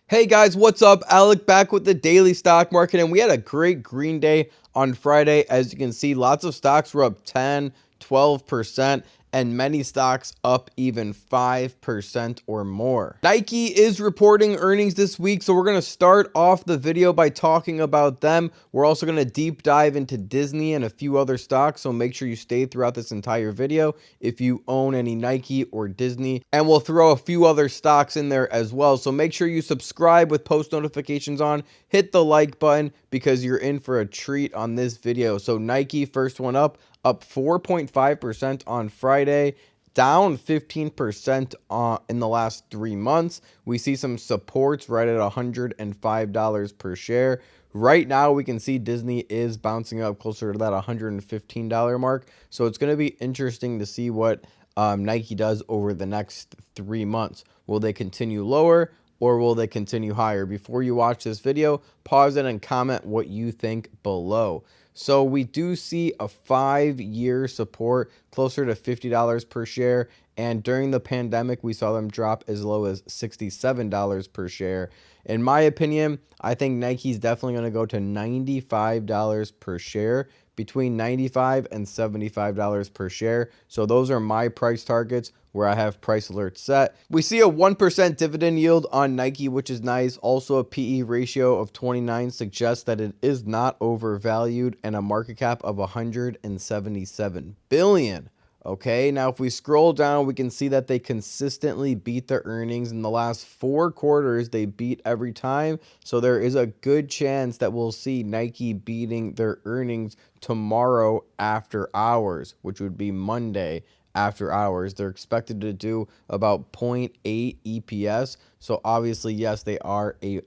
Hey guys, what's up? Alec back with the daily stock market, and we had a great green day on Friday. As you can see, lots of stocks were up 10, 12%, and many stocks up even 5% or more. Nike is reporting earnings this week, so we're going to start off the video by talking about them. We're also going to deep dive into Disney and a few other stocks, so make sure you stay throughout this entire video if you own any Nike or Disney, and we'll throw a few other stocks in there as well. So make sure you subscribe with post notifications on, hit the like button because you're in for a treat on this video. So Nike, first one up 4.5% on Friday, down 15% in the last 3 months. We see some supports right at $105 per share. Right now, we can see Disney is bouncing up closer to that $115 mark. So it's going to be interesting to see what Nike does over the next 3 months. Will they continue lower or will they continue higher? Before you watch this video, pause it and comment what you think below. So we do see a 5-year support closer to $50 per share. And during the pandemic, we saw them drop as low as $67 per share. In my opinion, I think Nike's definitely going to go to $95 per share, between $95 and $75 per share. So those are my price targets where I have price alerts set. We see a 1% dividend yield on Nike, which is nice. Also, a PE ratio of 29 suggests that it is not overvalued, and a market cap of $177 billion. Okay, now if we scroll down, we can see that they consistently beat their earnings. In the last 4 quarters, they beat every time. So there is a good chance that we'll see Nike beating their earnings tomorrow after hours, which would be Monday after hours. They're expected to do about 0.8 EPS. So obviously, yes, they are a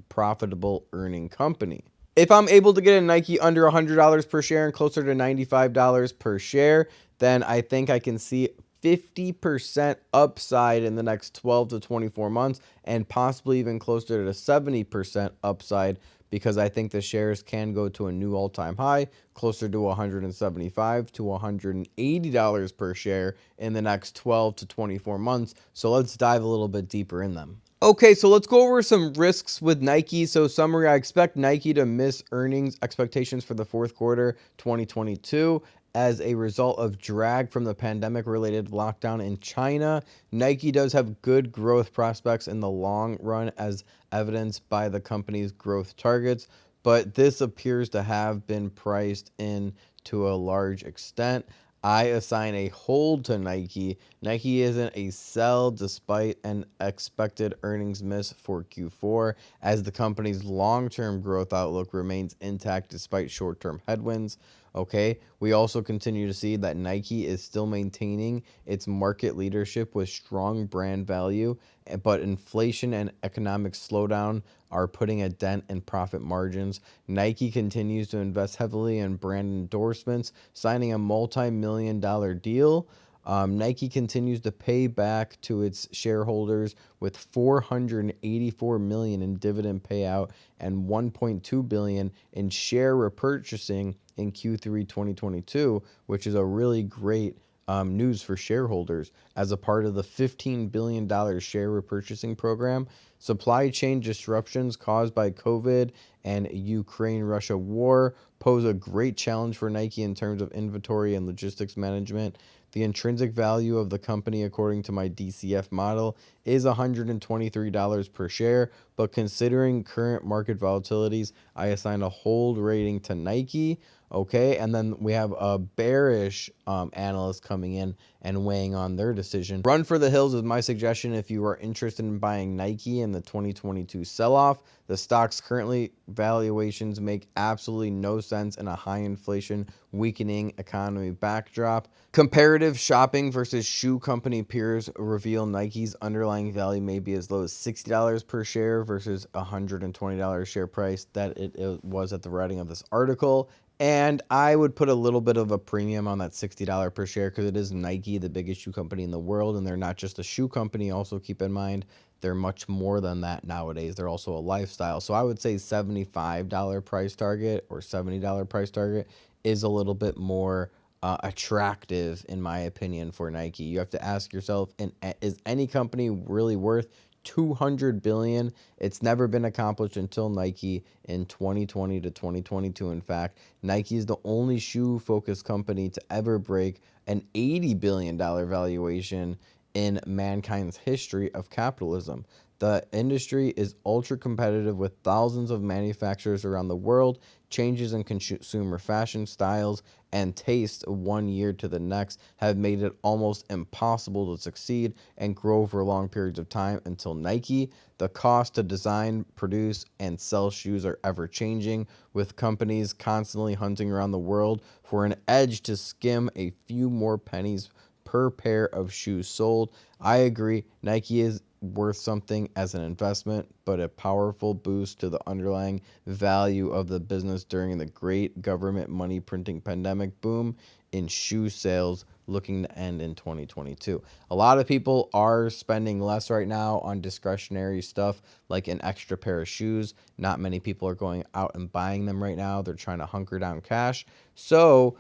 profitable earning company. If I'm able to get a Nike under $100 per share and closer to $95 per share, then I think I can see 50% upside in the next 12 to 24 months, and possibly even closer to 70% upside, because I think the shares can go to a new all-time high, closer to $175 to $180 per share in the next 12 to 24 months. So let's dive a little bit deeper in them. Okay, so let's go over some risks with Nike. So summary, I expect Nike to miss earnings expectations for the fourth quarter 2022 as a result of drag from the pandemic-related lockdown in China. Nike does have good growth prospects in the long run, as evidenced by the company's growth targets, but this appears to have been priced in to a large extent. I assign a hold to Nike. Nike isn't a sell despite an expected earnings miss for Q4, as the company's long-term growth outlook remains intact despite short-term headwinds. Okay, we also continue to see that Nike is still maintaining its market leadership with strong brand value, but inflation and economic slowdown are putting a dent in profit margins. Nike continues to invest heavily in brand endorsements, signing a multi-million-dollar deal. Nike continues to pay back to its shareholders with $484 million in dividend payout and $1.2 billion in share repurchasing in Q3 2022, which is a really great news for shareholders. As a part of the $15 billion share repurchasing program, supply chain disruptions caused by COVID and Ukraine-Russia war pose a great challenge for Nike in terms of inventory and logistics management. The intrinsic value of the company, according to my DCF model, is $123 per share, but considering current market volatilities, I assign a hold rating to Nike. Okay, and then we have a bearish analyst coming in and weighing on their decision. Run for the hills is my suggestion if you are interested in buying Nike in the 2022 sell-off. The stock's currently valuations make absolutely no sense in a high inflation, weakening economy backdrop. Comparative shopping versus shoe company peers reveal Nike's underlying value may be as low as $60 per share versus $120 share price that it was at the writing of this article. And I would put a little bit of a premium on that $60 per share because it is Nike, the biggest shoe company in the world, and they're not just a shoe company. Also, keep in mind, they're much more than that nowadays. They're also a lifestyle. So I would say $75 price target or $70 price target is a little bit more attractive, in my opinion, for Nike. You have to ask yourself, is any company really worth 200 billion. It's never been accomplished until Nike in 2020 to 2022. In fact, Nike is the only shoe focused company to ever break an $80 billion valuation in mankind's history of capitalism. The industry is ultra competitive with thousands of manufacturers around the world. Changes in consumer fashion styles and tastes one year to the next have made it almost impossible to succeed and grow for long periods of time until Nike. The cost to design, produce, and sell shoes are ever changing, with companies constantly hunting around the world for an edge to skim a few more pennies per pair of shoes sold. I agree, Nike is worth something as an investment, but a powerful boost to the underlying value of the business during the great government money printing pandemic boom in shoe sales looking to end in 2022. A lot of people are spending less right now on discretionary stuff like an extra pair of shoes. Not many people are going out and buying them right now. They're trying to hunker down cash. So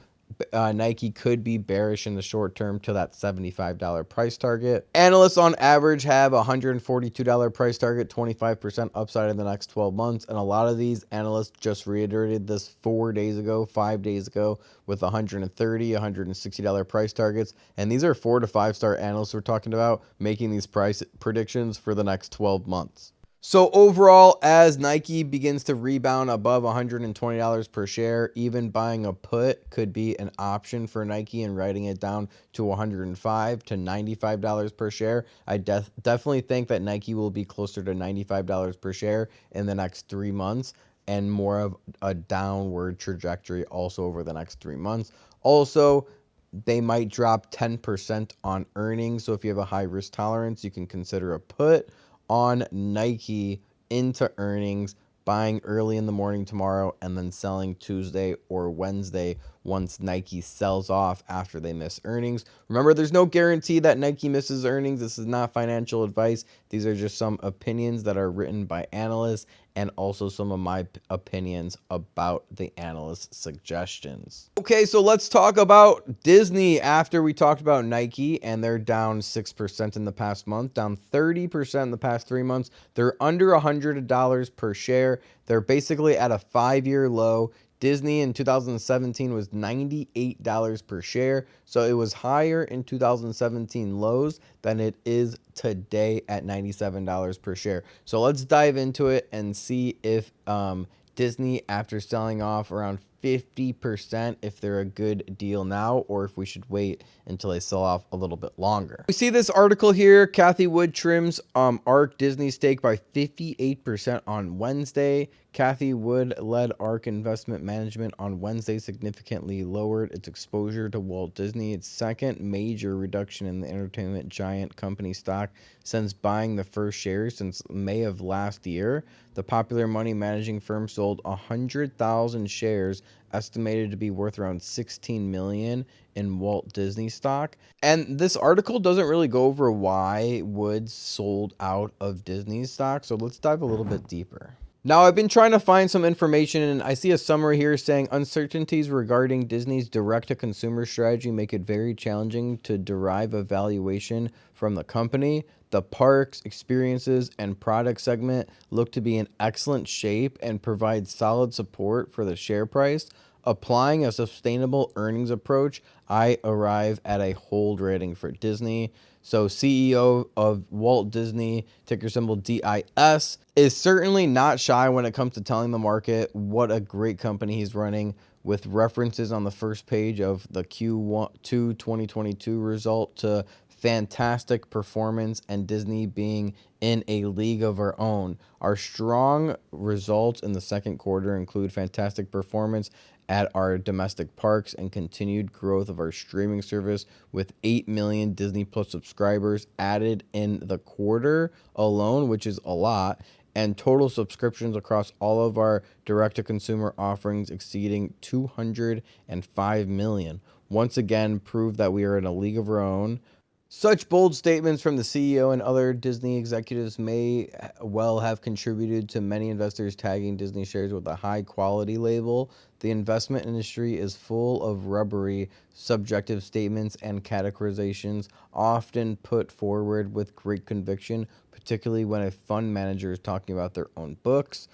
Nike could be bearish in the short term to that $75 price target. Analysts on average have a $142 price target, 25% upside in the next 12 months. And a lot of these analysts just reiterated this 4 days ago, 5 days ago with $130, $160 price targets. And these are 4 to 5 star analysts we're talking about making these price predictions for the next 12 months. So overall, as Nike begins to rebound above $120 per share, even buying a put could be an option for Nike and writing it down to $105 to $95 per share. I definitely think that Nike will be closer to $95 per share in the next 3 months and more of a downward trajectory also over the next 3 months. Also, they might drop 10% on earnings. So if you have a high risk tolerance, you can consider a put on Nike into earnings, buying early in the morning tomorrow and then selling Tuesday or Wednesday once Nike sells off after they miss earnings. Remember, there's no guarantee that Nike misses earnings. This is not financial advice. These are just some opinions that are written by analysts and also some of my opinions about the analysts' suggestions. Okay, so let's talk about Disney after we talked about Nike, and they're down 6% in the past month, down 30% in the past 3 months. They're under $100 per share. They're basically at a 5-year low. Disney in 2017 was $98 per share, so it was higher in 2017 lows than it is today at $97 per share. So let's dive into it and see if Disney, after selling off around 50%, if they're a good deal now or if we should wait until they sell off a little bit longer. We see this article here. Cathie Wood trims ARK Disney stake by 58% on Wednesday. Cathie Wood led ARK Investment Management on Wednesday significantly lowered its exposure to Walt Disney, its second major reduction in the entertainment giant company stock since buying the first shares since May of last year. The popular money managing firm sold 100,000 shares estimated to be worth around $16 million in Walt Disney stock. And this article doesn't really go over why Woods sold out of Disney stock, so let's dive a little bit deeper. Now, I've been trying to find some information, and I see a summary here saying uncertainties regarding Disney's direct-to-consumer strategy make it very challenging to derive a valuation from the company. The parks, experiences, and product segment look to be in excellent shape and provide solid support for the share price. Applying a sustainable earnings approach, I arrive at a hold rating for Disney. So CEO of Walt Disney, ticker symbol DIS, is certainly not shy when it comes to telling the market what a great company he's running, with references on the first page of the Q2 2022 result to fantastic performance and Disney being in a league of our own. Our strong results in the second quarter include fantastic performance at our domestic parks and continued growth of our streaming service, with 8 million Disney Plus subscribers added in the quarter alone, which is a lot, and total subscriptions across all of our direct-to-consumer offerings exceeding 205 million. Once again, prove that we are in a league of our own Such bold statements from the CEO and other Disney executives may well have contributed to many investors tagging Disney shares with a high quality label. The investment industry is full of rubbery, subjective statements and categorizations, often put forward with great conviction, particularly when a fund manager is talking about their own books.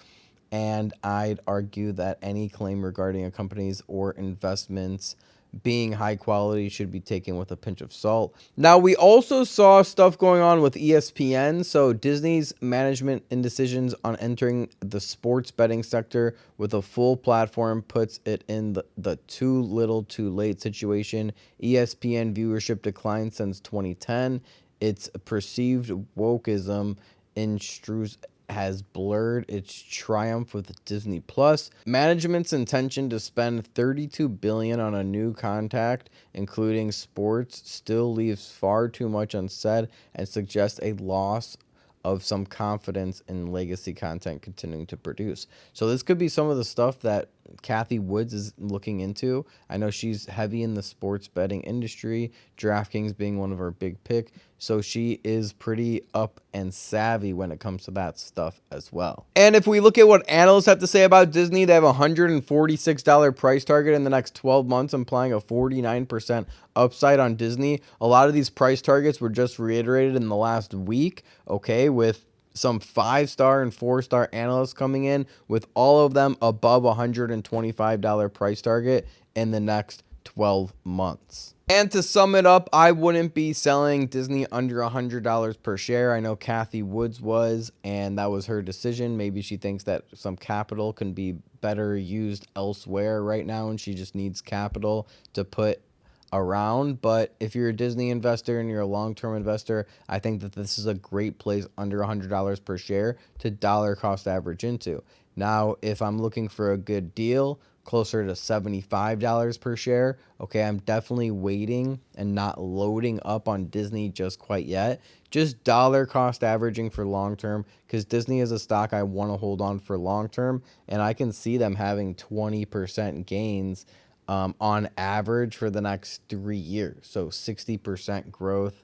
And I'd argue that any claim regarding a company's or investments being high quality should be taken with a pinch of salt. Now, we also saw stuff going on with ESPN. So Disney's management indecisions on entering the sports betting sector with a full platform puts it in the too little too late situation. ESPN viewership declined since 2010. Its perceived wokeism intrudes has blurred its triumph with Disney Plus. Management's intention to spend $32 billion on a new contact, including sports, still leaves far too much unsaid and suggests a loss of some confidence in legacy content continuing to produce. So this could be some of the stuff that Kathy Woods is looking into. I know she's heavy in the sports betting industry, DraftKings being one of her big pick. So she is pretty up and savvy when it comes to that stuff as well. And if we look at what analysts have to say about Disney, they have a $146 price target in the next 12 months, implying a 49% upside on Disney. A lot of these price targets were just reiterated in the last week, okay, with some 5-star and 4-star analysts coming in, with all of them above $125 price target in the next 12 months. And to sum it up, I wouldn't be selling Disney under $100 per share. I know Kathy Woods was, and that was her decision. Maybe she thinks that some capital can be better used elsewhere right now, and she just needs capital to put around. But if you're a Disney investor and you're a long-term investor, I think that this is a great place under $100 per share to dollar cost average into. Now, if I'm looking for a good deal, closer to $75 per share, okay, I'm definitely waiting and not loading up on Disney just quite yet. Just dollar cost averaging for long term, because Disney is a stock I want to hold on for long term, and I can see them having 20% gains on average for the next 3 years. So 60% growth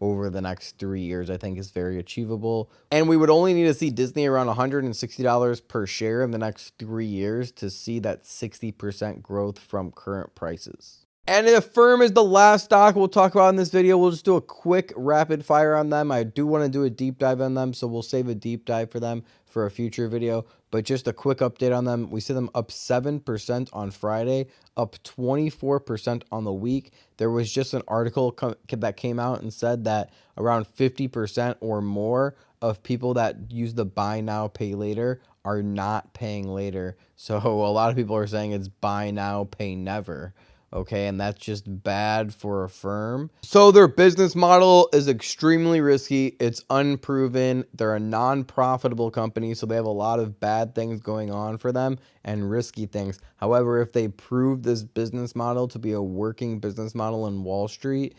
over the next 3 years, I think, is very achievable. And we would only need to see Disney around $160 per share in the next 3 years to see that 60% growth from current prices. And Affirm is the last stock we'll talk about in this video. We'll just do a quick rapid fire on them. I do want to do a deep dive on them, so we'll save a deep dive for them for a future video. But just a quick update on them. We see them up 7% on Friday, up 24% on the week. There was just an article that came out and said that around 50% or more of people that use the buy now, pay later are not paying later. So a lot of people are saying it's buy now, pay never. Okay, and that's just bad for Affirm. So their business model is extremely risky. It's unproven. They're a non-profitable company, so they have a lot of bad things going on for them and risky things. However, if they prove this business model to be a working business model in Wall Street,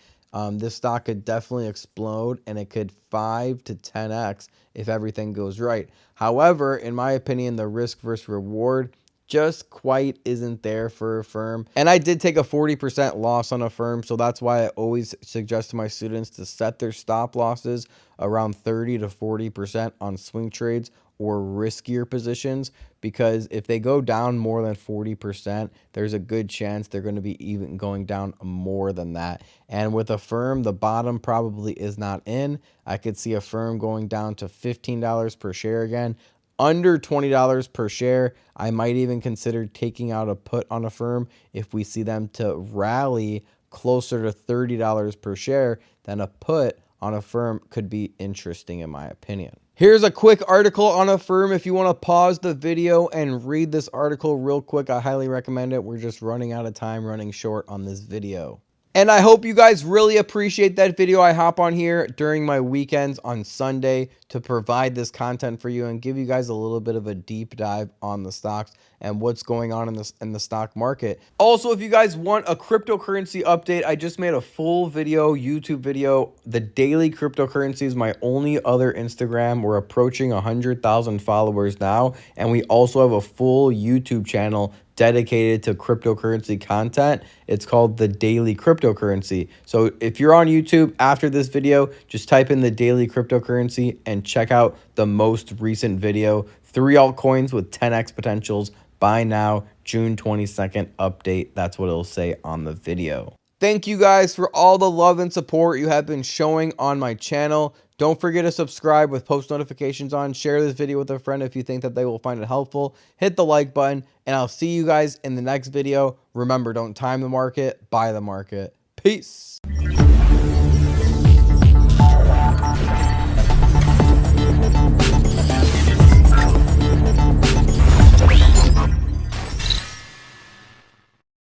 this stock could definitely explode, and it could 5 to 10x if everything goes right. However, in my opinion, the risk versus reward just quite isn't there for Affirm. And I did take a 40% loss on Affirm, so that's why I always suggest to my students to set their stop losses around 30 to 40% on swing trades or riskier positions, because if they go down more than 40%, there's a good chance they're going to be even going down more than that. And with Affirm, the bottom probably is not in. I could see Affirm going down to $15 per share again. Under $20 per share, I might even consider taking out a put on Affirm if we see them to rally closer to $30 per share. Then a put on Affirm could be interesting in my opinion. Here's a quick article on Affirm. If you want to pause the video and read this article real quick, I highly recommend it. We're just running out of time, running short on this video. And I hope you guys really appreciate that video. I hop on here during my weekends on Sunday to provide this content for you and give you guys a little bit of a deep dive on the stocks and what's going on in the stock market. Also, if you guys want a cryptocurrency update, I just made a full video, YouTube video. The daily cryptocurrency is my only other Instagram. We're approaching 100,000 followers now, and we also have a full YouTube channel dedicated to cryptocurrency content. It's called the Daily Cryptocurrency. So if you're on YouTube after this video, just type in the Daily Cryptocurrency and check out the most recent video. 3 altcoins with 10x potentials. Buy now, June 22nd update. That's what it'll say on the video. Thank you guys for all the love and support you have been showing on my channel. Don't forget to subscribe with post notifications on. Share this video with a friend if you think that they will find it helpful. Hit the like button, and I'll see you guys in the next video. Remember, don't time the market, buy the market. Peace.